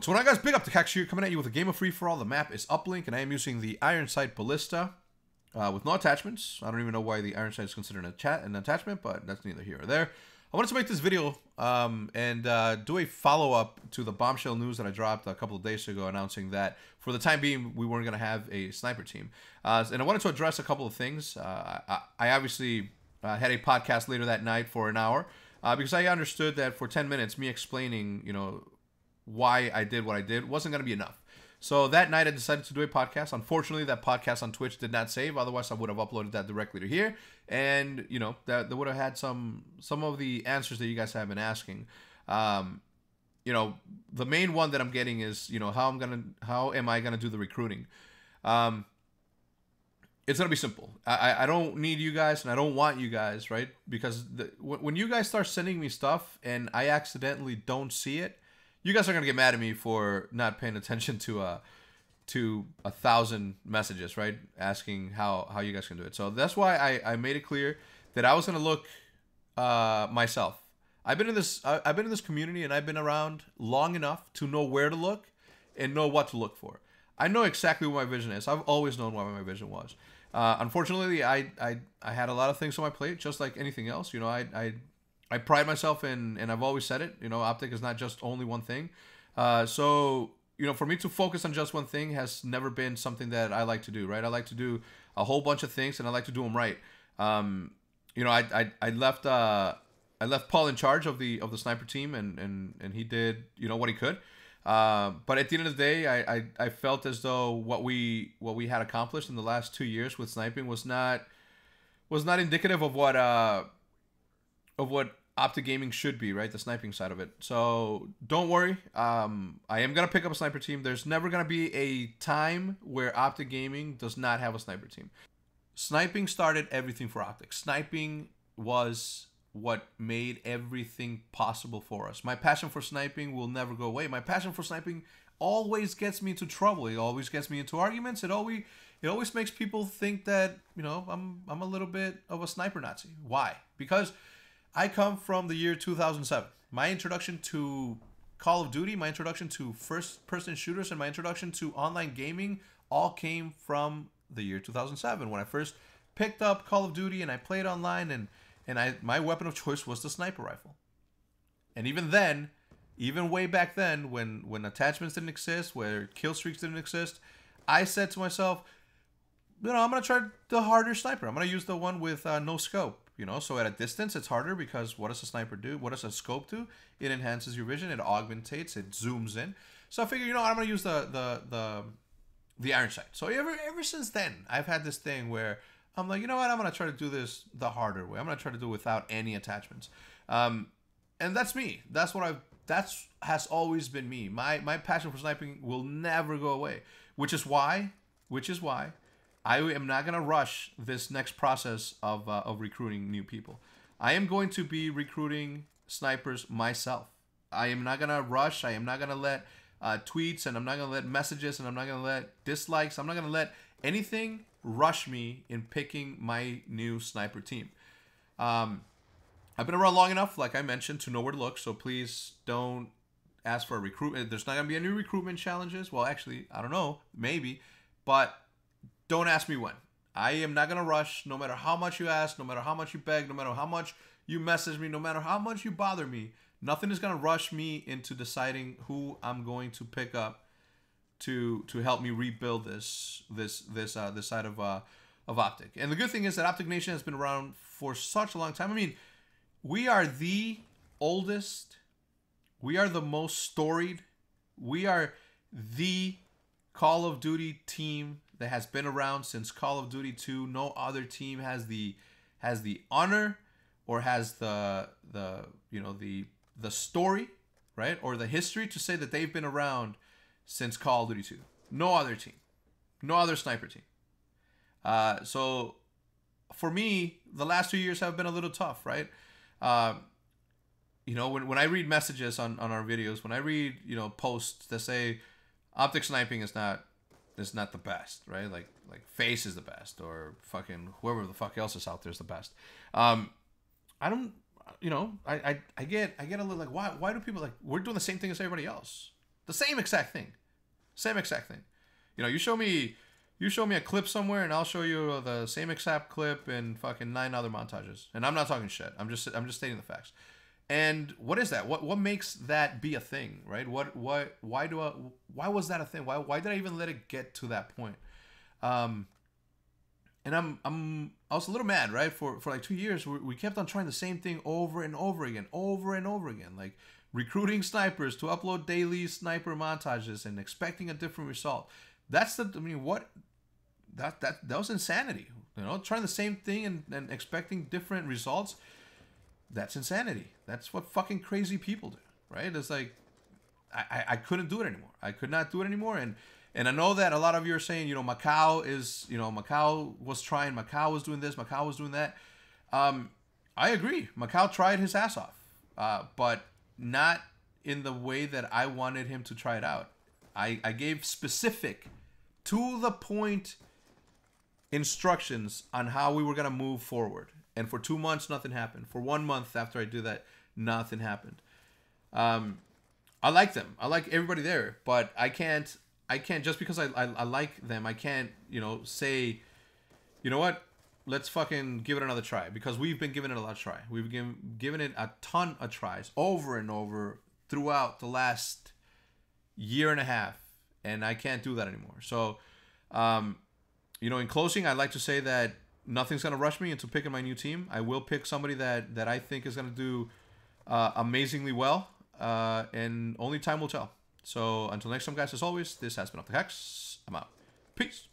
What's going on, guys? Big OpTic here, coming at you with a game of free-for-all. The map is Uplink, and I am using the Iron Sight Ballista with no attachments. I don't even know why the Iron Sight is considered an attachment, but that's neither here or there. I wanted to make this video and do a follow-up to the bombshell news that I dropped a couple of days ago, announcing that for the time being, we weren't going to have a sniper team. And I wanted to address a couple of things. I obviously had a podcast later that night for an hour because I understood that for 10 minutes, me explaining, why I did what I did wasn't going to be enough. So that night I decided to do a podcast. Unfortunately, that podcast on Twitch did not save. Otherwise, I would have uploaded that directly to here. And, that would have had some of the answers that you guys have been asking. The main one that I'm getting is, how am I going to do the recruiting? It's going to be simple. I don't need you guys, and I don't want you guys, right? Because when you guys start sending me stuff and I accidentally don't see it, you guys are going to get mad at me for not paying attention to 1,000 messages, right? Asking how you guys can do it. So that's why I made it clear that I was going to look myself. I've been in this community, and I've been around long enough to know where to look and know what to look for. I know exactly what my vision is. I've always known what my vision was. Unfortunately, I had a lot of things on my plate, just like anything else. I pride myself in, and I've always said it, OpTic is not just only one thing. So, for me to focus on just one thing has never been something that I like to do, right? I like to do a whole bunch of things, and I like to do them right. I left Paul in charge of the sniper team, and he did, what he could. But at the end of the day, I felt as though what we had accomplished in the last 2 years with sniping was not indicative of what OpTic gaming should be, right? The sniping side of it. So don't worry. I am going to pick up a sniper team. There's never going to be a time where OpTic gaming does not have a sniper team. Sniping started everything for OpTic. Sniping was what made everything possible for us. My passion for sniping will never go away. My passion for sniping always gets me into trouble. It always gets me into arguments. It always makes people think that, I'm a little bit of a sniper Nazi. Why? Because I come from the year 2007. My introduction to Call of Duty, my introduction to first-person shooters, and my introduction to online gaming all came from the year 2007 when I first picked up Call of Duty and I played online, and my weapon of choice was the sniper rifle. And even then, even way back then, when attachments didn't exist, where kill streaks didn't exist, I said to myself, I'm going to try the harder sniper. I'm going to use the one with no scope. So at a distance, it's harder because what does a sniper do? What does a scope do? It enhances your vision. It augmentates. It zooms in. So I figured, I'm going to use the Iron Sight. So ever since then, I've had this thing where I'm like, I'm going to try to do this the harder way. I'm going to try to do it without any attachments. And that's me. That has always been me. My passion for sniping will never go away, which is why I am not going to rush this next process of recruiting new people. I am going to be recruiting snipers myself. I am not going to rush. I am not going to let tweets, and I'm not going to let messages, and I'm not going to let dislikes. I'm not going to let anything rush me in picking my new sniper team. I've been around long enough, like I mentioned, to know where to look. So please don't ask for a recruitment. There's not going to be any recruitment challenges. Well, actually, I don't know. Maybe. But don't ask me when. I am not going to rush, no matter how much you ask, no matter how much you beg, no matter how much you message me, no matter how much you bother me. Nothing is going to rush me into deciding who I'm going to pick up to help me rebuild this side of OpTic. And the good thing is that OpTic Nation has been around for such a long time. I mean, we are the oldest, we are the most storied, we are the Call of Duty team that has been around since Call of Duty 2. No other team has the honor or has the story, right, or the history to say that they've been around since Call of Duty 2. No other team, no other sniper team. So for me, the last 2 years have been a little tough, right? When I read messages on our videos, when I read posts that say OpTic sniping is not the best, right? Like Face is the best, or fucking whoever the fuck else is out there is the best. I don't, I get a little like, why do people, like, we're doing the same thing as everybody else. The same exact thing. Same exact thing. You know, you show me a clip somewhere, and I'll show you the same exact clip in fucking 9 other montages. And I'm not talking shit. I'm just stating the facts. And what is that? What makes that be a thing, right? Why was that a thing? Why did I even let it get to that point? And I was a little mad, right? For like 2 years, we kept on trying the same thing over and over again, like recruiting snipers to upload daily sniper montages and expecting a different result. That was insanity. You know, trying the same thing and expecting different results. That's insanity. That's what fucking crazy people do, right? It's like I couldn't do it anymore. I could not do it anymore. And I know that a lot of you are saying, you know, Macau was trying, Macau was doing this, Macau was doing that. I agree. Macau tried his ass off, but not in the way that I wanted him to try it out. I gave specific, to the point instructions on how we were going to move forward. And for 2 months, nothing happened. For 1 month after I did that, nothing happened. I like them. I like everybody there, but I can't just because I like them, I can't, you know, say, you know what, let's fucking give it another try, because we've been giving it a lot of try. We've given it a ton of tries over and over throughout the last year and a half, and I can't do that anymore. So, you know, in closing, I'd like to say that nothing's going to rush me into picking my new team. I will pick somebody that I think is going to do amazingly well, and only time will tell. So until next time, guys, as always, this has been OpTic. I'm out. Peace.